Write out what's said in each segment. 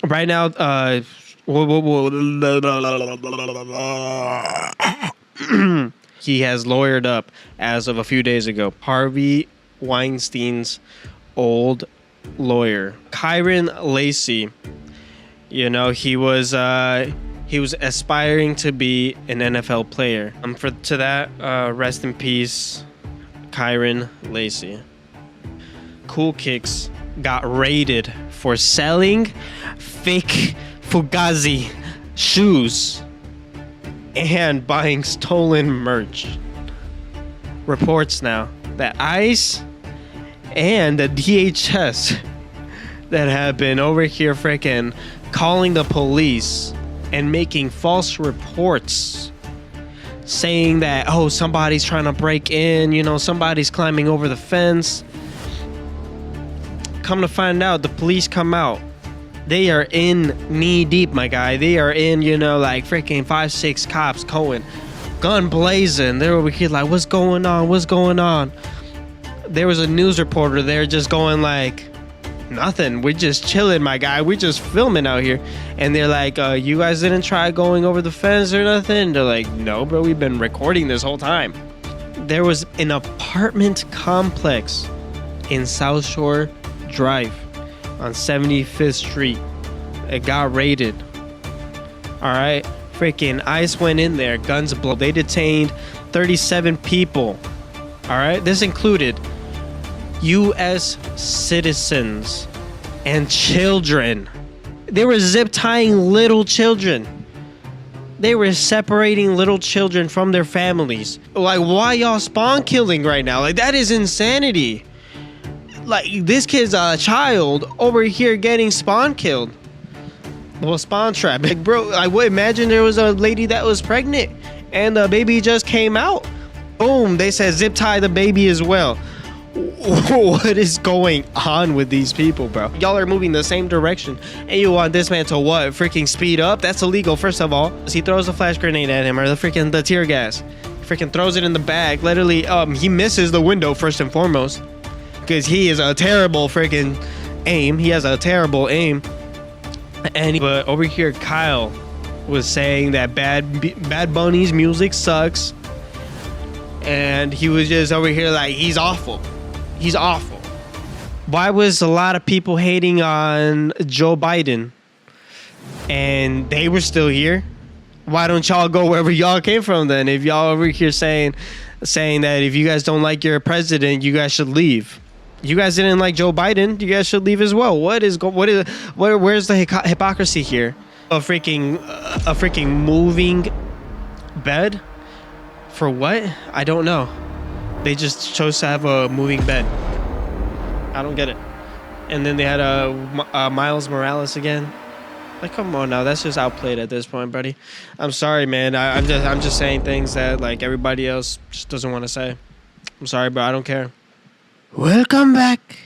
right now, he has lawyered up as of a few days ago. Harvey Weinstein's old lawyer, Kyron Lacey. You know, he was aspiring to be an NFL player. Rest in peace, Kyron Lacey. Cool Kicks got raided for selling fake Fugazi shoes and buying stolen merch. Reports now that ICE and the DHS that have been over here freaking calling the police and making false reports saying that, oh, somebody's trying to break in, you know, somebody's climbing over the fence. Come to find out, the police come out. They are in knee deep, my guy. They are in, you know, like freaking 5-6 cops going, gun blazing. They're over here like, what's going on? What's going on? There was a news reporter there just going like, nothing. We're just chilling, my guy. We're just filming out here. And they're like, you guys didn't try going over the fence or nothing? They're like, no, bro, we've been recording this whole time. There was an apartment complex in South Shore Drive on 75th Street. It got raided. All right. Freaking ICE went in there. Guns blow. They detained 37 people. All right. This included U.S. citizens and children. They were zip tying little children. They were separating little children from their families. Like, why y'all spawn killing right now? Like, that is insanity. Like, this kid's a child over here getting spawn killed. Well, spawn trap. Like, bro, I would imagine there was a lady that was pregnant and the baby just came out. Boom, they said zip tie the baby as well. What is going on with these people, bro? Y'all are moving the same direction and you want this man to what? Freaking speed up? That's illegal, first of all. He throws a flash grenade at him, or the tear gas. Freaking throws it in the bag. Literally, he misses the window first and foremost, because he is a terrible freaking aim. He has a terrible aim. But over here, Kyle was saying that Bad Bunny's music sucks, and he was just over here like, he's awful. He's awful. Why was a lot of people hating on Joe Biden and they were still here? Why don't y'all go wherever y'all came from then? If y'all over here saying that if you guys don't like your president, you guys should leave. You guys didn't like Joe Biden, you guys should leave as well. Where's the hypocrisy here? A freaking moving bed? For what? I don't know. They just chose to have a moving bed. I don't get it. And then they had Miles Morales again. Like, come on now, that's just outplayed at this point, buddy. I'm sorry, man. I'm just saying things that like everybody else just doesn't want to say. I'm sorry, but I don't care. Welcome back.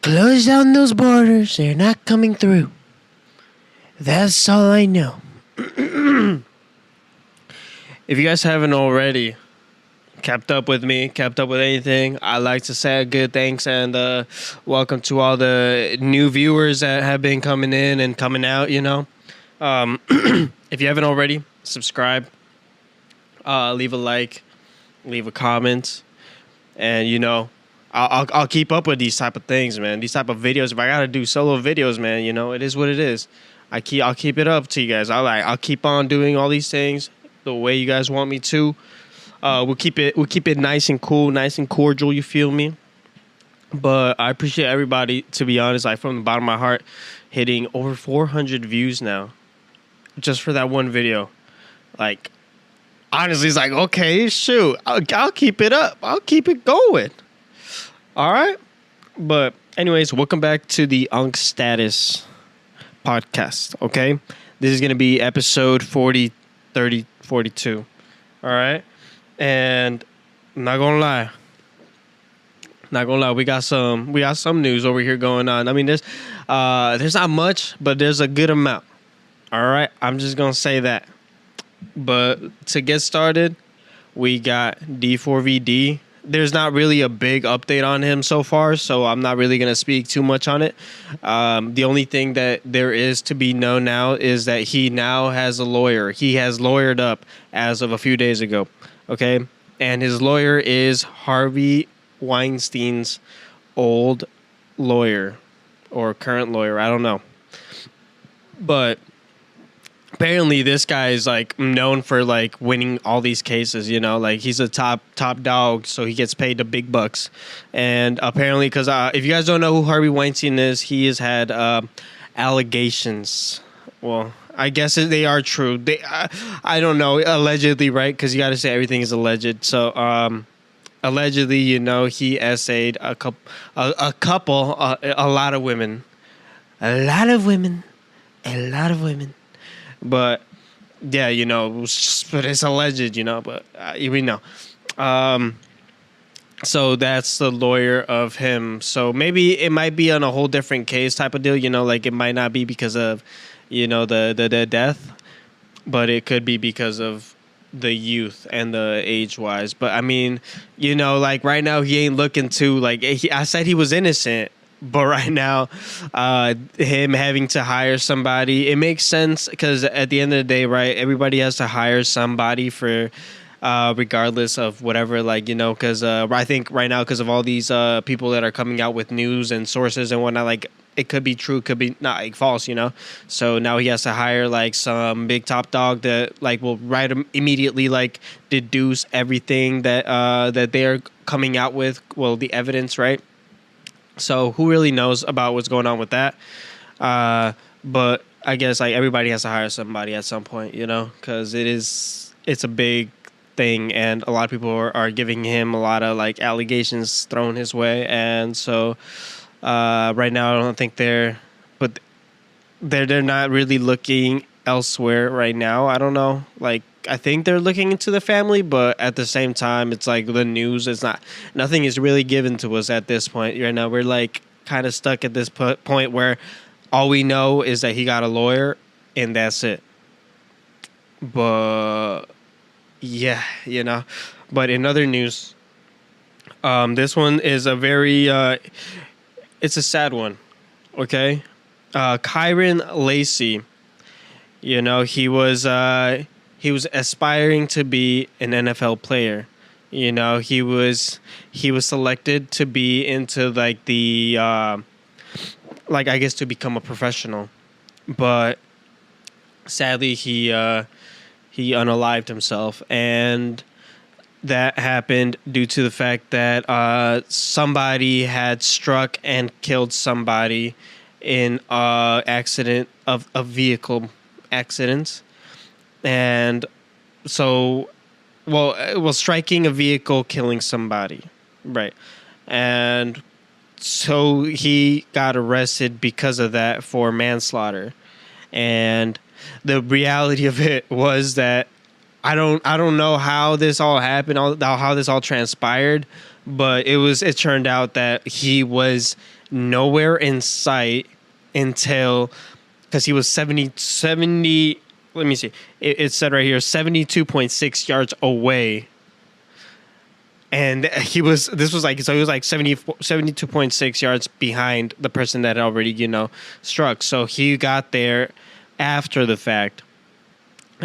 Close down those borders. They're not coming through. That's all I know. If you guys haven't already kept up with me, kept up with anything, I'd like to say a good thanks and welcome to all the new viewers that have been coming in and coming out, you know. If you haven't already, subscribe, leave a like, leave a comment, and, you know, I'll keep up with these type of things, man. These type of videos. If I gotta do solo videos, man, you know, it is what it is. I'll keep it up to you guys. I'll keep on doing all these things the way you guys want me to. We'll keep it nice and cool, nice and cordial. You feel me? But I appreciate everybody, to be honest, like from the bottom of my heart, hitting over 400 views now, just for that one video. Like, honestly, it's like, okay, shoot, I'll keep it up. I'll keep it going. All right. But anyways, welcome back to the UNC STATUS podcast. Okay, this is gonna be episode 40, 30, 42. All right. And not gonna lie, we got some news over here going on. I mean, there's not much, but there's a good amount. All right, I'm just gonna say that. But to get started, we got D4VD there's not really a big update on him so far, so I'm not really going to speak too much on it. The only thing that there is to be known now is that he now has a lawyer. He has lawyered up as of a few days ago, okay? And his lawyer is Harvey Weinstein's old lawyer or current lawyer. I don't know. But apparently this guy is like known for like winning all these cases, you know, like he's a top dog, so he gets paid the big bucks. And apparently, because if you guys don't know who Harvey Weinstein is, he has had allegations. Well, I guess they are true. I don't know, allegedly, right? Because you got to say everything is alleged. So allegedly, you know, he essayed a lot of women. But yeah, you know, but it's alleged, you know, but we know. So that's the lawyer of him. So maybe it might be on a whole different case type of deal, you know, like it might not be because of, you know, the death, but it could be because of the youth and the age wise. But I mean, you know, like right now he ain't looking to like, I said he was innocent. But right now, him having to hire somebody, it makes sense because at the end of the day, right, everybody has to hire somebody for regardless of whatever, like, you know, because I think right now, because of all these people that are coming out with news and sources and whatnot, like, it could be true, could be not, like, false, you know. So now he has to hire like some big top dog that like will right immediately like deduce everything that that they are coming out with, well, the evidence, right? So who really knows about what's going on with that? But I guess like everybody has to hire somebody at some point, you know, because it's a big thing, and a lot of people are giving him a lot of like allegations thrown his way, and so right now I don't think they're not really looking elsewhere right now. I don't know, like. I think they're looking into the family, but at the same time, it's like the news is not, nothing is really given to us at this point. Right now, we're like kind of stuck at this point where all we know is that he got a lawyer and that's it. But yeah, you know, but in other news, this one is a very, it's a sad one. Okay. Kyron Lacey, you know, he was aspiring to be an NFL player. You know, he was selected to be into like the like I guess to become a professional. But sadly he unalived himself, and that happened due to the fact that somebody had struck and killed somebody in accident of vehicle accidents. And so, well, striking a vehicle, killing somebody, right? And so he got arrested because of that for manslaughter. And the reality of it was that I don't know how this all happened, how this all transpired, but it turned out that he was nowhere in sight until, because he was 70. Let me see. It said right here, 72.6 yards away. And he was 72.6 yards behind the person that had already, you know, struck. So he got there after the fact.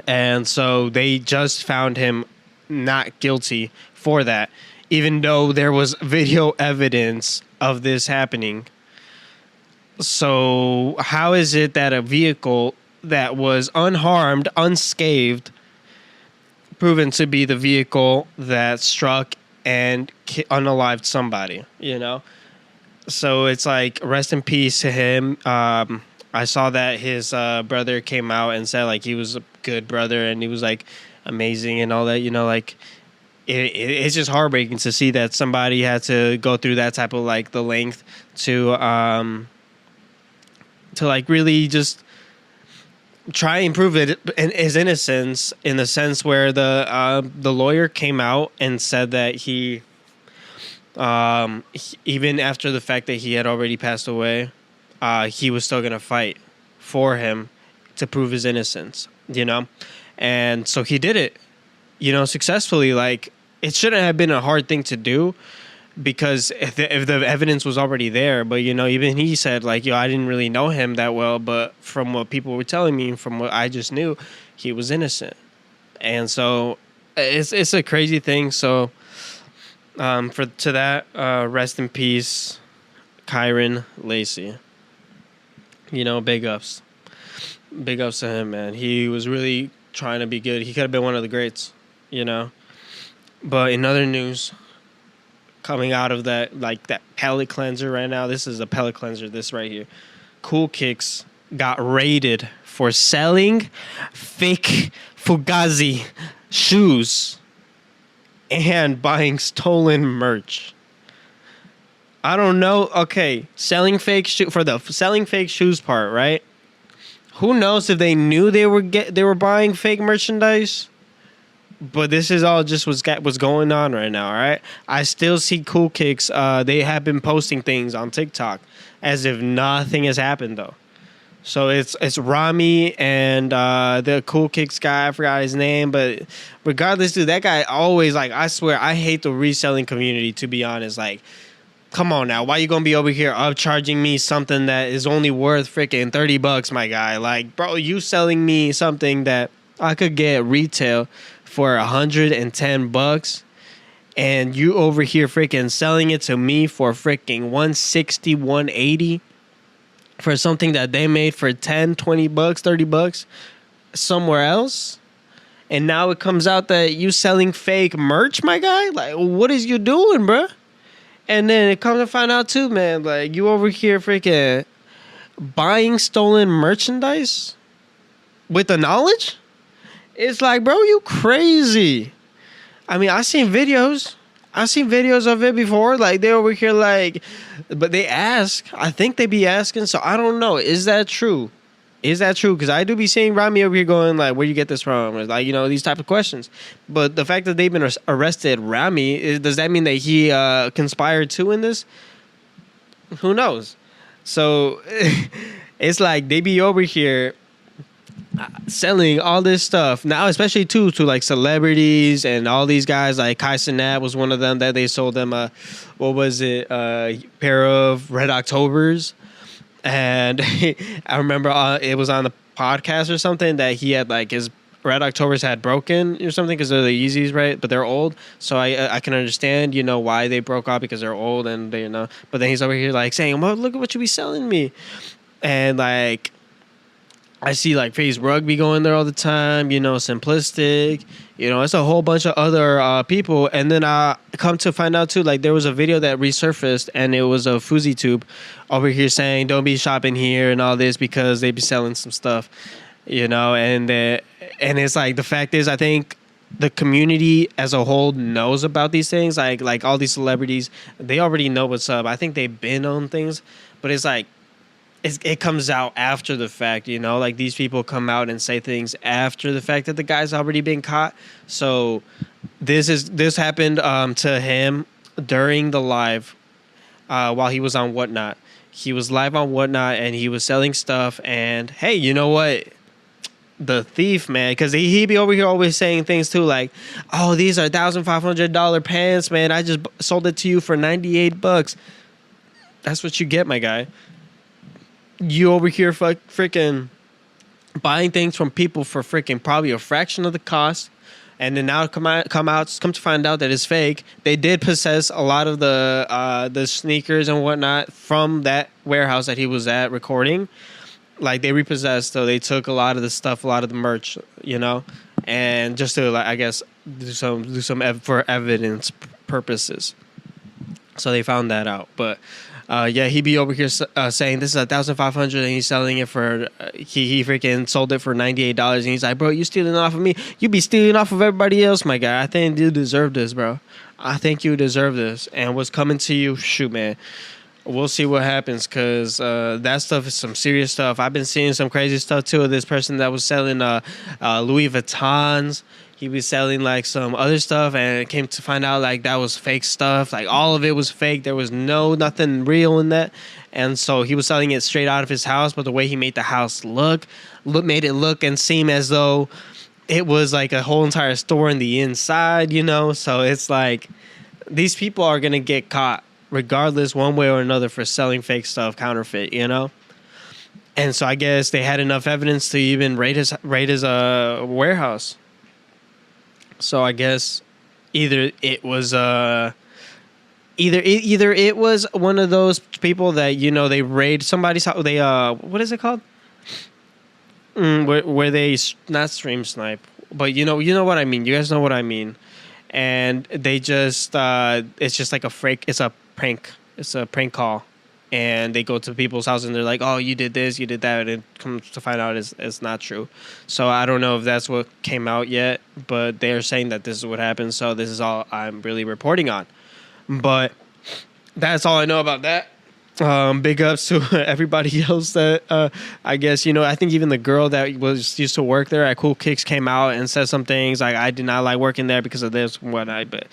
And so they just found him not guilty for that, even though there was video evidence of this happening. So how is it that a vehicle that was unharmed, unscathed, proven to be the vehicle that struck and unalived somebody, you know? So it's like, rest in peace to him. I saw that his brother came out and said like he was a good brother and he was like amazing and all that, you know, like it's just heartbreaking to see that somebody had to go through that type of like the length to like really just try and prove his innocence, in the sense where the lawyer came out and said that he even after the fact that he had already passed away, he was still gonna fight for him to prove his innocence, you know, and so he did it, you know, successfully. Like it shouldn't have been a hard thing to do, because if the evidence was already there. But even he said like, yo, I didn't really know him that well, but from what people were telling me, from what I just knew, he was innocent. And so it's a crazy thing. So rest in peace, Kyron Lacey. Big ups to him, man. He was really trying to be good. He could have been one of the greats, But in other news, coming out of that palate cleanser right now, this is a palate cleanser, this right here. Cool Kicks got raided for selling fake Fugazi shoes and buying stolen merch. I don't know. Okay, selling fake shoes part, right? Who knows if they knew they were buying fake merchandise? But this is all just what's going on right now, all right? I still see Cool Kicks. They have been posting things on TikTok as if nothing has happened, though. So it's Rami and the Cool Kicks guy. I forgot his name, but regardless, dude, that guy always, I swear, I hate the reselling community, to be honest. Come on now, why you gonna be over here upcharging me something that is only worth freaking $30, my guy? Bro, you selling me something that I could get retail for $110, and you over here freaking selling it to me for freaking $160, $180 for something that they made for $10, $20, $30 somewhere else. And now it comes out that you selling fake merch, my guy. What is you doing, bro? And then it comes to find out too, man, you over here freaking buying stolen merchandise with the knowledge? It's bro, you crazy. I mean, I've seen videos of it before. They over here but they ask. I think they be asking, so I don't know. Is that true? Because I do be seeing Rami over here going where you get this from? These type of questions. But the fact that they've been arrested Rami, does that mean that he conspired too in this? Who knows? So it's they be over here selling all this stuff now, especially to celebrities and all these guys. Kai Cenat was one of them that they sold them a pair of Red Octobers. And I remember it was on the podcast or something that he had his Red Octobers had broken or something, because they're the Yeezys, right? But they're old, so I can understand why they broke off, because they're old and they But then he's over here saying, "Well, look at what you be selling me," and I see FaZe Rugby going there all the time, Simplistic, it's a whole bunch of other people. And then I come to find out too, there was a video that resurfaced, and it was a Fuzi Tube over here saying, don't be shopping here and all this, because they be selling some stuff, and it's the fact is, I think the community as a whole knows about these things, like all these celebrities, they already know what's up. I think they've been on things, but it's it comes out after the fact, these people come out and say things after the fact that the guy's already been caught. So this happened to him during the live while he was on Whatnot. He was live on Whatnot and he was selling stuff. And hey, you know what? The thief, man, because he be over here always saying things too, oh, these are $1,500 pants, man. I just sold it to you for $98. That's what you get, my guy. You over here freaking buying things from people for freaking probably a fraction of the cost, and then now come to find out that it's fake. They did possess a lot of the sneakers and whatnot from that warehouse that he was at recording. They repossessed, so they took a lot of the stuff, a lot of the merch, and just to I guess do some for evidence purposes. So they found that out, but. He be over here saying this is $1,500 and he's selling it for he freaking sold it for $98, and he's like, bro, you stealing off of me? You be stealing off of everybody else, my guy. I think you deserve this, bro. I think you deserve this, and what's coming to you, shoot, man. We'll see what happens, because that stuff is some serious stuff. I've been seeing some crazy stuff too of this person that was selling Louis Vuittons. He was selling some other stuff, and it came to find out that was fake stuff. All of it was fake. There was nothing real in that. And so he was selling it straight out of his house, but the way he made the house made it look and seem as though it was like a whole entire store in the inside, you know? So it's like these people are going to get caught regardless one way or another for selling fake stuff, counterfeit, you know? And so I guess they had enough evidence to even raid his warehouse. So I guess either it was either it was one of those people that, you know, they raid somebody's house. They what is it called? Where they not stream snipe, but you know what I mean. You guys know what I mean. And they just it's just like it's a prank. It's a prank call. And they go to people's house and they're like, "Oh, you did this, you did that," and it comes to find out it's not true. So I don't know if that's what came out yet, but they're saying that this is what happened. So this is all I'm really reporting on. But that's all I know about that. Big ups to everybody else that I guess, you know, I think even the girl that used to work there at Cool Kicks came out and said some things like, I did not like working there because of this and whatnot. But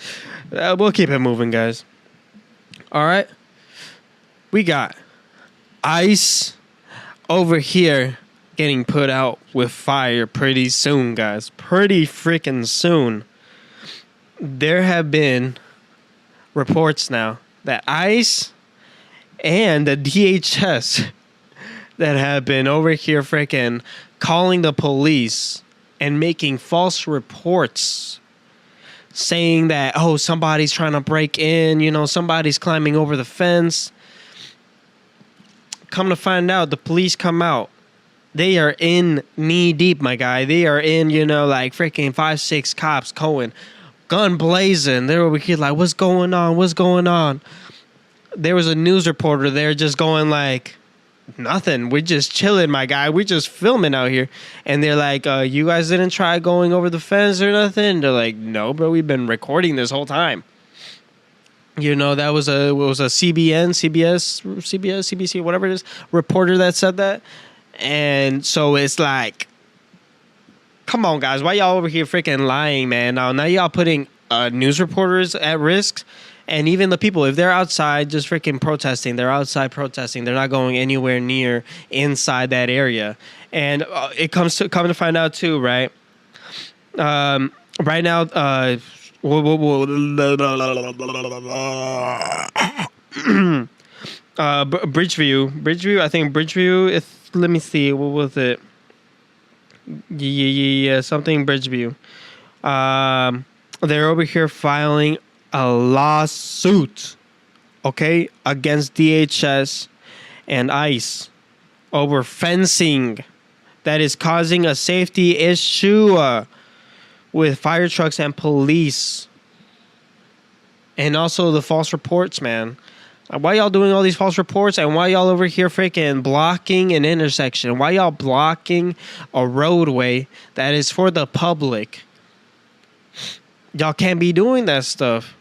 we'll keep it moving, guys. All right. We got ICE over here getting put out with fire pretty soon, guys. Pretty freaking soon. There have been reports now that ICE and the DHS that have been over here freaking calling the police and making false reports saying that, oh, somebody's trying to break in, you know, somebody's climbing over the fence. Come to find out, the police come out. They are in knee deep, my guy. They are in, you know, like freaking 5-6 cops going, gun blazing. They're over here like, what's going on? What's going on? There was a news reporter there just going like, nothing. We're just chilling, my guy. We're just filming out here. And they're like, you guys didn't try going over the fence or nothing? They're like, no, bro, we've been recording this whole time. You know, that was a CBC, whatever it is, reporter that said that. And so it's like, come on, guys. Why y'all over here freaking lying, man? Now y'all putting news reporters at risk. And even the people, if they're outside just freaking protesting, they're outside protesting. They're not going anywhere near inside that area. And it comes to find out too, right? Right now, Bridgeview. I think Bridgeview. Let me see. What was it? Yeah. Something Bridgeview. They're over here filing a lawsuit, okay, against DHS and ICE over fencing that is causing a safety issue with fire trucks and police. And also the false reports, man. Why y'all doing all these false reports? And why y'all over here freaking blocking an intersection? Why y'all blocking a roadway that is for the public? Y'all can't be doing that stuff.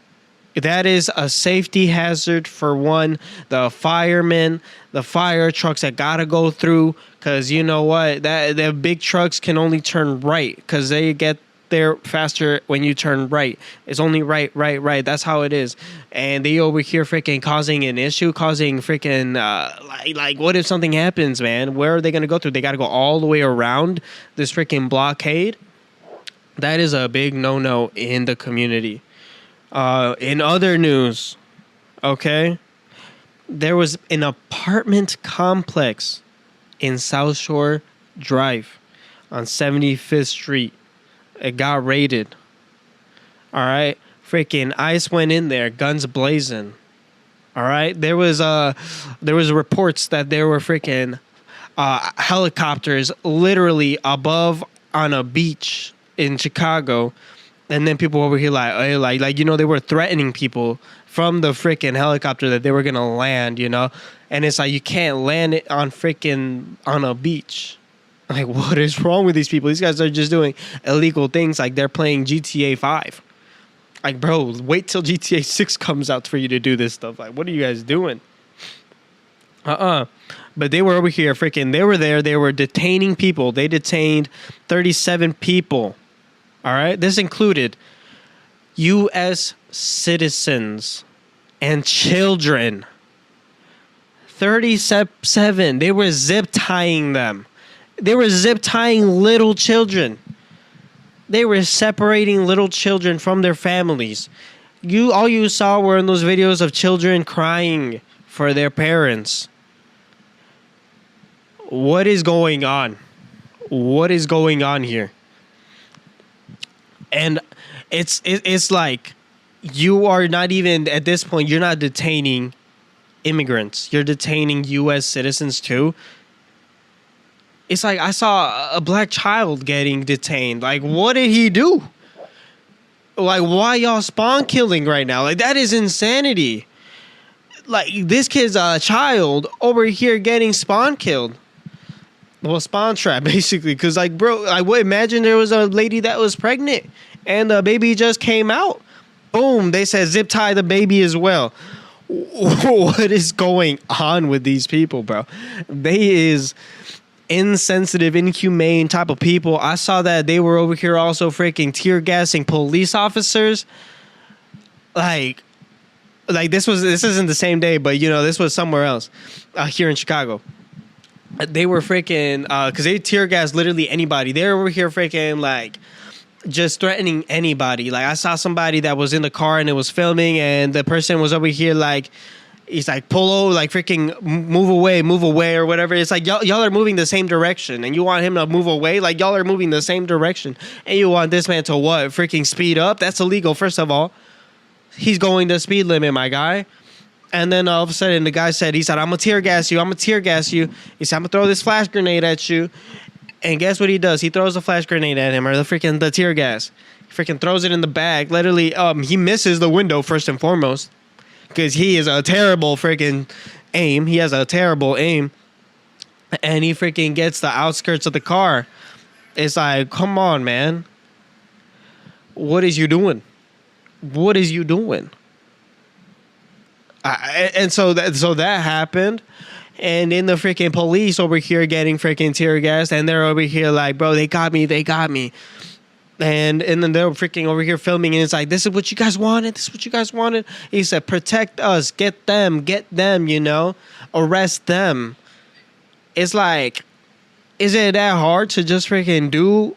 That is a safety hazard for one, the firemen, the fire trucks that gotta go through. Cause you know what? The big trucks can only turn right because they get there faster when you turn right. It's only right. That's how it is. And they over here freaking causing an issue, causing freaking like what if something happens, man? Where are they gonna go through? They gotta go all the way around this freaking blockade. That is a big no-no in the community. In other news, okay, there was an apartment complex in South Shore Drive on 75th Street. It got raided. All right, freaking ICE went in there, guns blazing. All right, there was reports that there were freaking helicopters literally above on a beach in Chicago. And then people over here like you know, they were threatening people from the freaking helicopter that they were going to land, you know. And it's like, you can't land it on freaking on a beach. Like, what is wrong with these people? These guys are just doing illegal things like they're playing GTA 5. Like, bro, wait till GTA 6 comes out for you to do this stuff. Like, what are you guys doing? But they were over here freaking, they were there. They were detaining people. They detained 37 people. All right, this included U.S. citizens and children. 37. They were zip tying them. They were zip tying little children. They were separating little children from their families. All you saw were in those videos of children crying for their parents. What is going on? What is going on here? And it's like you are not even at this point. You're not detaining immigrants. You're detaining U.S. citizens too. It's like I saw a black child getting detained. Like, what did he do? Like, why y'all spawn killing right now? Like, that is insanity. Like, this kid's a child over here getting spawn killed. Well, spawn trap, basically. Because, like, bro, I would imagine there was a lady that was pregnant and the baby just came out. Boom, they said zip tie the baby as well. What is going on with these people, bro? They is insensitive, inhumane type of people. I saw that they were over here also freaking tear gassing police officers. Like this isn't the same day, but you know, this was somewhere else here in Chicago. They were freaking because they tear gassed literally anybody. They were over here freaking like just threatening anybody. Like I saw somebody that was in the car and it was filming, and the person was over here like, he's like, pull over, like freaking move away or whatever. It's like y'all are moving the same direction and you want him to move away. Like y'all are moving the same direction and you want this man to what? Freaking speed up? That's illegal, first of all. He's going the speed limit, my guy. And then all of a sudden the guy said, I'm gonna tear gas you. He said, I'm gonna throw this flash grenade at you. And guess what he does? He throws the flash grenade at him, or the tear gas. He freaking throws it in the bag. Literally, he misses the window first and foremost. Because he is a terrible freaking aim. He has a terrible aim. And he freaking gets the outskirts of the car. It's like, come on, man. What is you doing? What is you doing? So that happened. And then the freaking police over here getting freaking tear gas. And they're over here like, bro, they got me. And then they were freaking over here filming, and it's like, this is what you guys wanted. He said, protect us, get them, you know, arrest them. It's like, is it that hard to just freaking do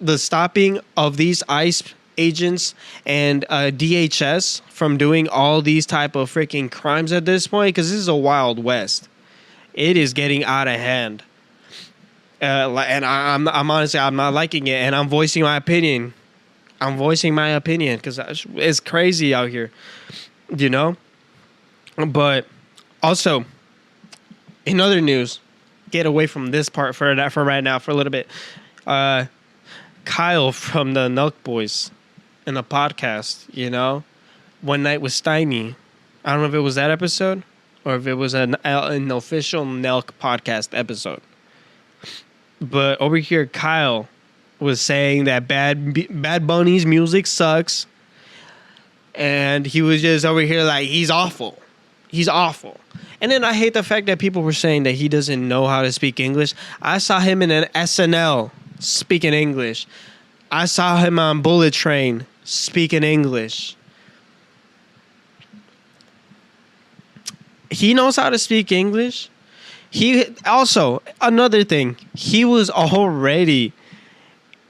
the stopping of these ICE agents and DHS from doing all these type of freaking crimes at this point? Because this is a Wild West. It is getting out of hand. And I'm honestly, I'm not liking it, and I'm voicing my opinion. Because it's crazy out here, you know. But also, in other news, get away from this part for right now for a little bit. Kyle from the Nelk Boys in a podcast, you know, One Night with Steiny. I don't know if it was that episode or if it was an official Nelk podcast episode. But over here, Kyle was saying that Bad Bunny's music sucks. And he was just over here like, he's awful. And then I hate the fact that people were saying that he doesn't know how to speak English. I saw him in an SNL speaking English. I saw him on Bullet Train speaking English. He knows how to speak English. He also, another thing, he was already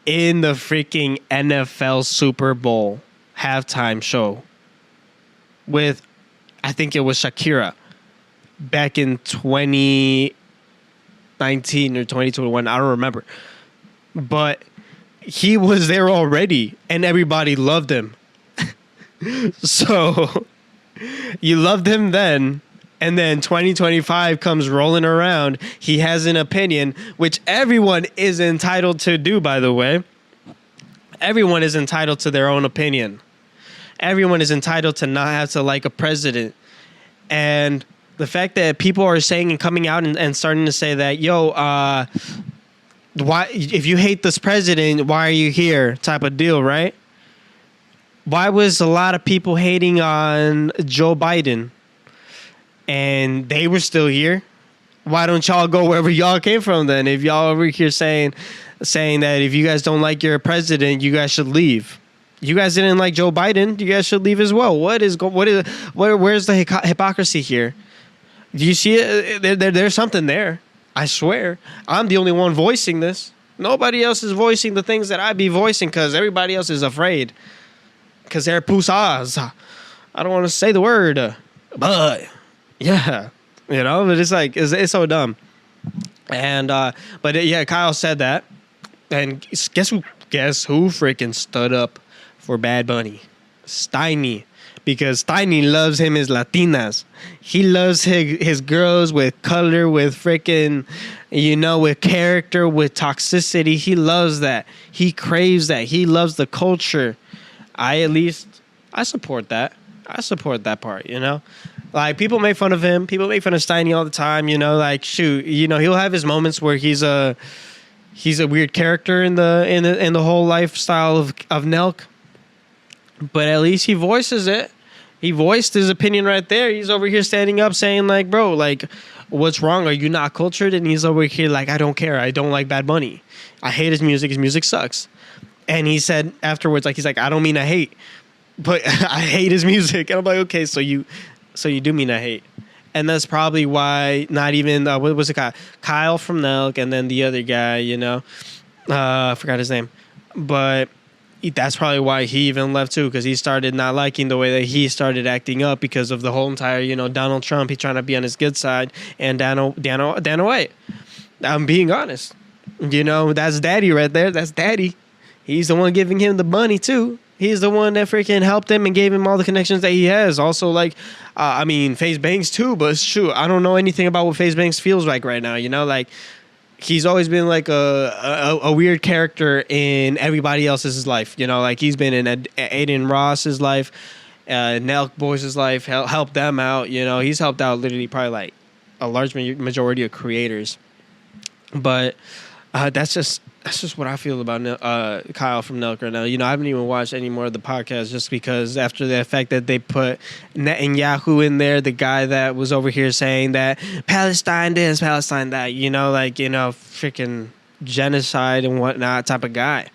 in the freaking NFL Super Bowl halftime show with, I think it was Shakira, back in 2019 or 2021. I don't remember. But he was there already and everybody loved him. So you loved him then. And then 2025 comes rolling around. He has an opinion, which everyone is entitled to do, by the way. Everyone is entitled to their own opinion. Everyone is entitled to not have to like a president. And the fact that people are saying and coming out and starting to say that, yo, why, if you hate this president, why are you here? Type of deal, right? Why was a lot of people hating on Joe Biden? And they were still here. Why don't y'all go wherever y'all came from then? If y'all over here saying that if you guys don't like your president, you guys should leave. You guys didn't like Joe Biden, you guys should leave as well. Where's the hypocrisy here? Do you see it? There's something there. I swear. I'm the only one voicing this. Nobody else is voicing the things that I be voicing because everybody else is afraid. Because they're pusas. I don't want to say the word. But, yeah. You know, but it's like, it's so dumb. And, yeah, Kyle said that. And guess who freaking stood up for Bad Bunny? Steiny. Because Steiny loves him his Latinas. He loves his girls with color, with freaking, you know, with character, with toxicity. He loves that. He craves that. He loves the culture. I support that. I support that part, you know? Like, people make fun of him. People make fun of Steiny all the time, you know? Like, shoot, you know, he'll have his moments where he's a weird character in the whole lifestyle of Nelk. But at least he voices it. He voiced his opinion right there. He's over here standing up saying, like, bro, like, what's wrong? Are you not cultured? And he's over here like, I don't care. I don't like Bad Bunny. I hate his music. His music sucks. And he said afterwards, like, he's like, I don't mean I hate, but I hate his music. And I'm like, okay, so you do mean I hate. And that's probably why not even, what was it called? Kyle from Nelk and then the other guy, you know, I forgot his name. But that's probably why he even left too, because he started not liking the way that he started acting up because of the whole entire, you know, Donald Trump. He trying to be on his good side, and Dana White. I'm being honest. You know, that's daddy right there. That's daddy. He's the one giving him the money too. He's the one that freaking helped him and gave him all the connections that he has. Also, like, I mean, FaZe Banks too, but shoot, I don't know anything about what FaZe Banks feels like right now. You know, like, he's always been like a weird character in everybody else's life. You know, like he's been in Aiden Ross's life, Nelk Boys' life, helped them out. You know, he's helped out literally probably like a large majority of creators. But that's just what I feel about Kyle from Nelk right now. You know, I haven't even watched any more of the podcast just because after the fact that they put Netanyahu in there, the guy that was over here saying that Palestine this, Palestine that, you know, like, you know, freaking genocide and whatnot type of guy.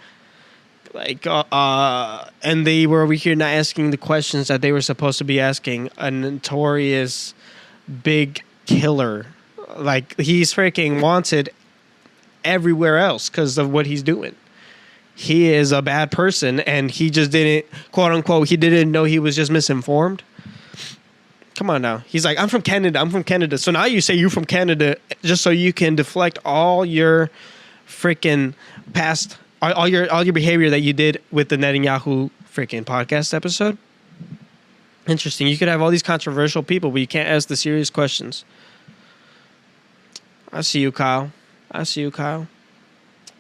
Like, and they were over here not asking the questions that they were supposed to be asking. A notorious big killer. Like, he's freaking wanted everywhere else because of what he's doing. He is a bad person, and he just didn't, quote unquote, he didn't know he was just misinformed. Come on now. He's like, I'm from Canada. So now you say you're from Canada just so you can deflect all your freaking past, all your behavior that you did with the Netanyahu freaking podcast episode. Interesting. You could have all these controversial people, but you can't ask the serious questions. I see you, Kyle.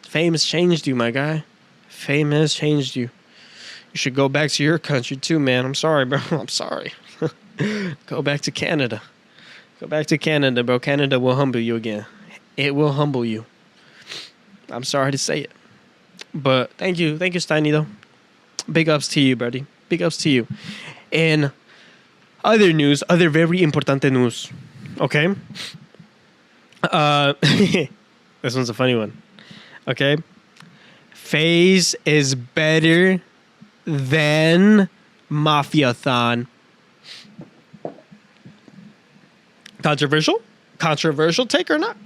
Fame has changed you, my guy. Fame has changed you. You should go back to your country too, man. I'm sorry, bro. I'm sorry. Go back to Canada. Go back to Canada, bro. Canada will humble you again. It will humble you. I'm sorry to say it. But thank you. Thank you, Steiny, though. Big ups to you, buddy. Big ups to you. And other news, other very importante news. Okay? This one's a funny one. Okay? FaZe is better than Mafiathon. Controversial? Controversial take or not?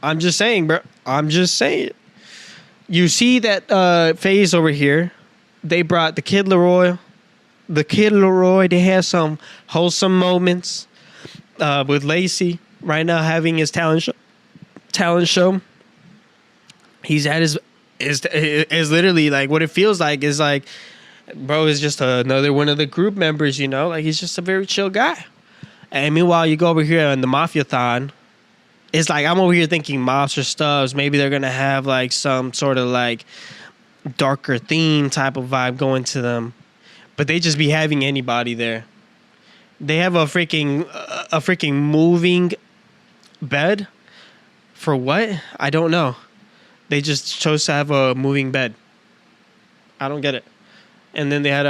I'm just saying, bro. I'm just saying. You see that FaZe over here, they brought the Kid Leroy. The Kid Leroy, they had some wholesome moments with Lacey right now having his talent show. He's at his is literally like what it feels like is like, bro is just another one of the group members, you know, like he's just a very chill guy. And meanwhile, you go over here in the Mafiathon, it's like I'm over here thinking Mobster Stubbs, maybe they're gonna have like some sort of like darker theme type of vibe going to them, but they just be having anybody there. They have a freaking moving bed. For what? I don't know. They just chose to have a moving bed. I don't get it. And then they had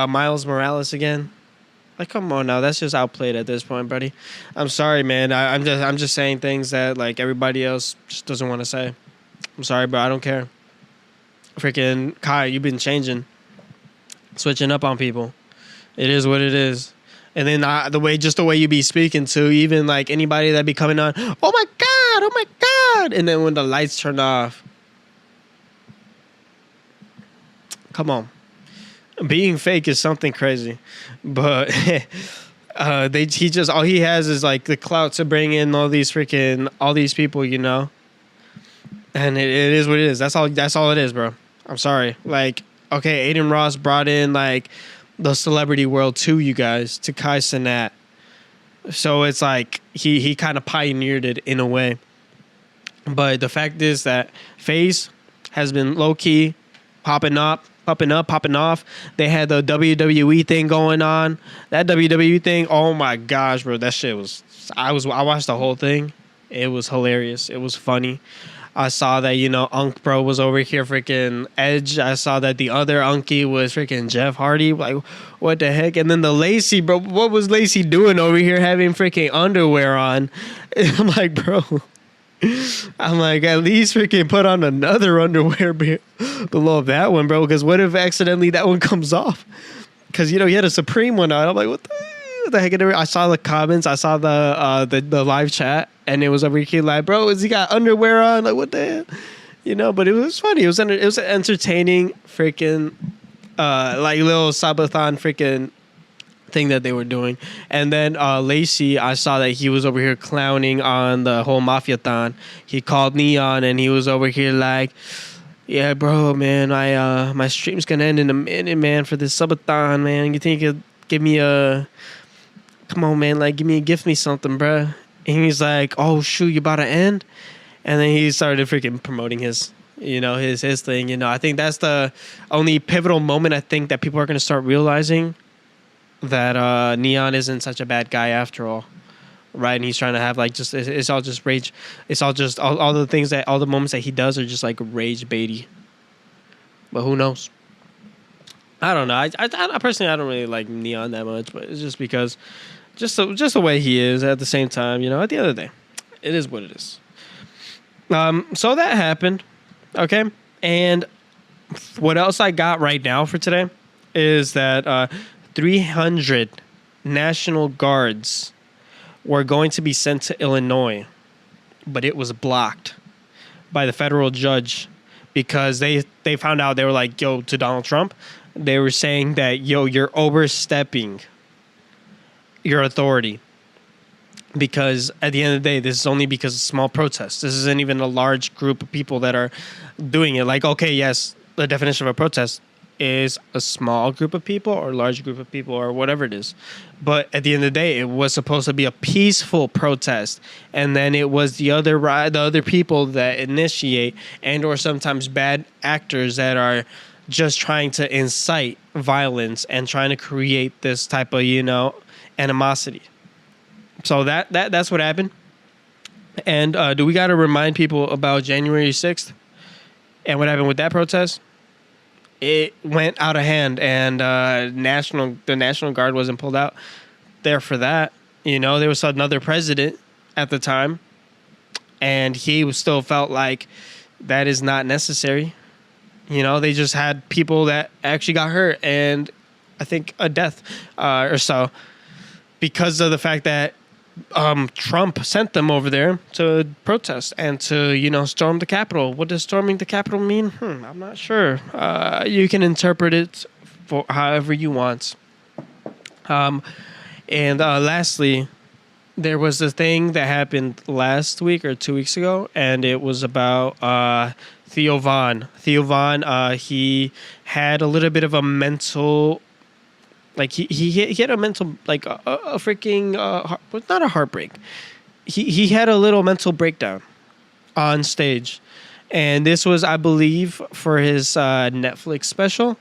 Miles Morales again. Like, come on now, that's just outplayed at this point, buddy. I'm sorry, man. I'm just saying things that like everybody else just doesn't want to say. I'm sorry, bro. I don't care. Freaking Kai, you've been changing, switching up on people. It is what it is. And then the way you be speaking to even like anybody that be coming on. Oh my god! god! And then when the lights turn off, come on, being fake is something crazy, but he just all he has is like the clout to bring in all these people, you know. And it is what it is. That's all it is, bro. I'm sorry. Like, okay, Aiden Ross brought in like the celebrity world to you guys, to Kai Cenat. So it's like he kind of pioneered it in a way. But the fact is that FaZe has been low key popping up, popping off. They had the WWE thing going on. That WWE thing, oh my gosh, bro, that shit was. I watched the whole thing. It was hilarious. It was funny. I saw that, you know, Unk Bro was over here freaking Edge. I saw that the other Unky was freaking Jeff Hardy. Like, what the heck? And then the Lacey, bro. What was Lacey doing over here having freaking underwear on? I'm like, bro. I'm like, at least freaking put on another underwear below that one, bro. Because what if accidentally that one comes off? Because, you know, he had a Supreme one on. I'm like, what the heck? I saw the comments. I saw the live chat. And it was over here like, bro, has he got underwear on? Like, what the hell? You know, but it was funny. It was an entertaining freaking, like, little subathon freaking thing that they were doing. And then Lacey, I saw that he was over here clowning on the whole Mafia-thon. He called Neon, and he was over here like, yeah, bro, man, my stream's going to end in a minute, man, for this subathon, man. You think you'll give me a... Come on, man, like, gift me something, bro. And he's like, oh, shoot, you about to end? And then he started freaking promoting his, you know, his thing. You know, I think that's the only pivotal moment I think that people are going to start realizing that Neon isn't such a bad guy after all. Right? And he's trying to have, like, just, it's all just rage. It's all just, all the things that, all the moments that he does are just, like, rage baity. But who knows? I don't know. I personally, I don't really like Neon that much, but it's just because... Just the way he is at the same time, you know, at the end of the day, it is what it is. So that happened, okay? And what else I got right now for today is that 300 National Guards were going to be sent to Illinois, but it was blocked by the federal judge because they found out, they were like, yo, to Donald Trump, they were saying that, yo, you're overstepping your authority, because at the end of the day, this is only because of small protests. This isn't even a large group of people that are doing it. Like, okay, yes, the definition of a protest is a small group of people or a large group of people or whatever it is. But at the end of the day, it was supposed to be a peaceful protest, and then it was the other people that initiate, and or sometimes bad actors that are just trying to incite violence and trying to create this type of, you know, animosity. So that's what happened. And do we got to remind people about January 6th and what happened with that protest? It went out of hand, and the National Guard wasn't pulled out there for that. You know, there was another president at the time, and he still felt like that is not necessary. You know, they just had people that actually got hurt, and I think a death or so, because of the fact that Trump sent them over there to protest and to, you know, storm the Capitol. What does storming the Capitol mean? I'm not sure. You can interpret it for however you want. And lastly, there was a thing that happened last week or 2 weeks ago, and it was about Theo Von. Theo Von, he had a little bit of a mental... Like, he had a mental, like, a freaking, not a heartbreak. He had a little mental breakdown on stage. And this was, I believe, for his Netflix special.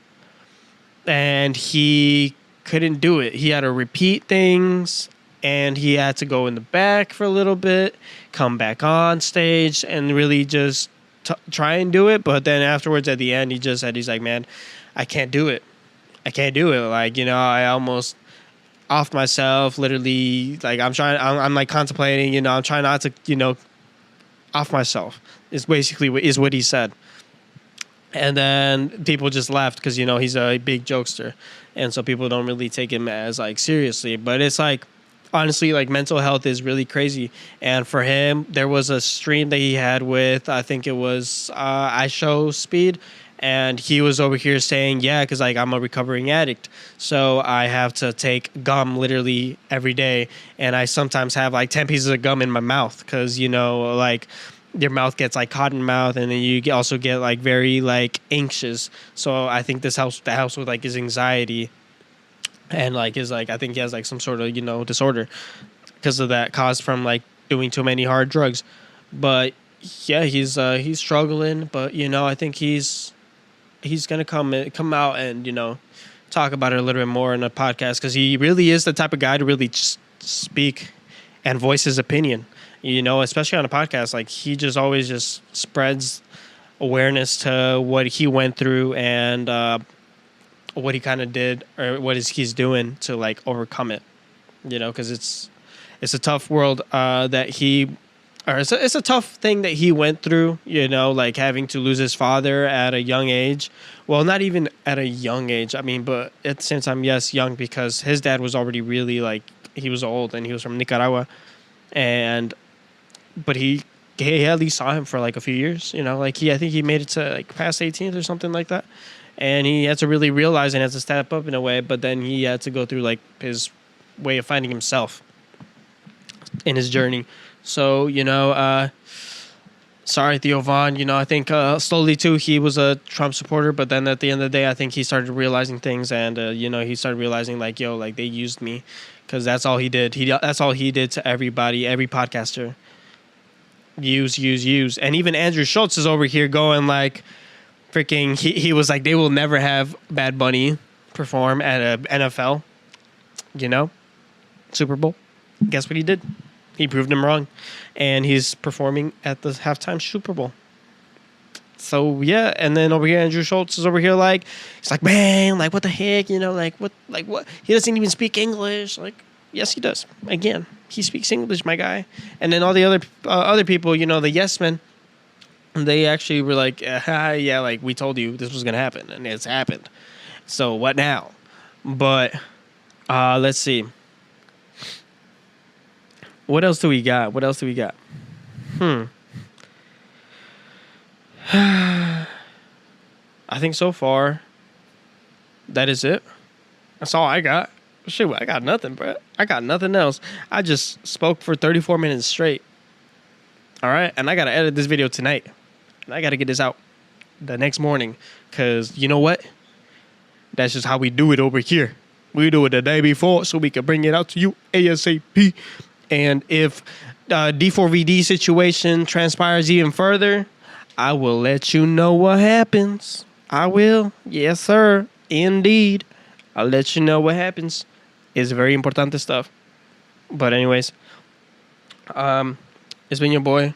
And he couldn't do it. He had to repeat things. And he had to go in the back for a little bit, come back on stage, and really just try and do it. But then afterwards, at the end, he just said, he's like, man, I can't do it. I can't do it. Like, you know, I almost offed myself, literally. Like, I'm like contemplating, you know, I'm trying not to, you know, off myself is basically what he said. And then people just laughed because, you know, he's a big jokester. And so people don't really take him as, like, seriously. But it's like, honestly, like, mental health is really crazy. And for him, there was a stream that he had with, I think it was I Show Speed, and he was over here saying, yeah, because, like, I'm a recovering addict, so I have to take gum literally every day, and I sometimes have like 10 pieces of gum in my mouth because, you know, like, your mouth gets like cotton mouth, and then you also get like very like anxious. So I think this helps with like his anxiety, and like his, like, I think he has like some sort of, you know, disorder because of that, caused from like doing too many hard drugs. But yeah, he's struggling, but, you know, I think he's gonna come out and, you know, talk about it a little bit more in a podcast, because he really is the type of guy to really just speak and voice his opinion, you know, especially on a podcast. Like, he just always just spreads awareness to what he went through, and what he kind of did, or he's doing to like overcome it, you know, because it's a tough world that he, or it's a tough thing that he went through, you know, like having to lose his father at a young age. Well, not even at a young age, I mean, but at the same time, yes, young, because his dad was already really, like, he was old, and he was from Nicaragua, but he at least saw him for like a few years, you know, like, I think he made it to like past 18th or something like that. And he had to really realize and had to step up in a way, but then he had to go through like his way of finding himself in his journey. So, you know, sorry, Theo Von, you know, I think slowly too, he was a Trump supporter, but then at the end of the day, I think he started realizing things, and, you know, he started realizing like, yo, like, they used me, because that's all he did. That's all he did to everybody, every podcaster. Use. And even Andrew Schultz is over here going like, freaking, he was like, they will never have Bad Bunny perform at a NFL, you know, Super Bowl. Guess what he did? He proved him wrong, and he's performing at the halftime Super Bowl. So yeah, and then over here, Andrew Schultz is over here like, he's like, man, like, what the heck, you know, like, what, he doesn't even speak English. Like, yes, he does. Again, he speaks English, my guy. And then all the other people, you know, the yes men, they actually were like, yeah, like, we told you this was going to happen, and it's happened. So what now? But let's see. What else do we got? I think so far, that is it. That's all I got. Shoot, I got nothing, bro. I got nothing else. I just spoke for 34 minutes straight. All right? And I got to edit this video tonight. And I got to get this out the next morning, because you know what? That's just how we do it over here. We do it the day before so we can bring it out to you ASAP. And if D4VD situation transpires even further, I will let you know what happens. I will. Yes, sir. Indeed. I'll let you know what happens. It's very important stuff. But anyways, it's been your boy,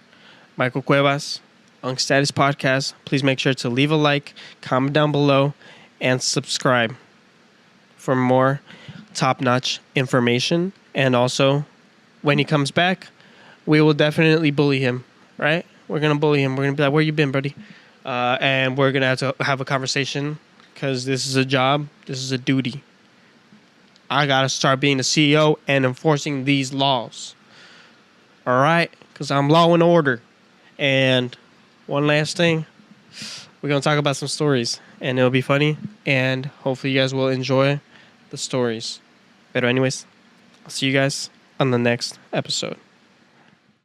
Michael Cuevas, UNC STATUS Podcast. Please make sure to leave a like, comment down below, and subscribe for more top-notch information. And also, when he comes back, we will definitely bully him, right? We're going to bully him. We're going to be like, where you been, buddy? And we're going to have to have a conversation, because this is a job. This is a duty. I got to start being the CEO and enforcing these laws. All right? Because I'm law and order. And one last thing, we're going to talk about some stories, and it'll be funny, and hopefully you guys will enjoy the stories. But anyways, I'll see you guys on the next episode.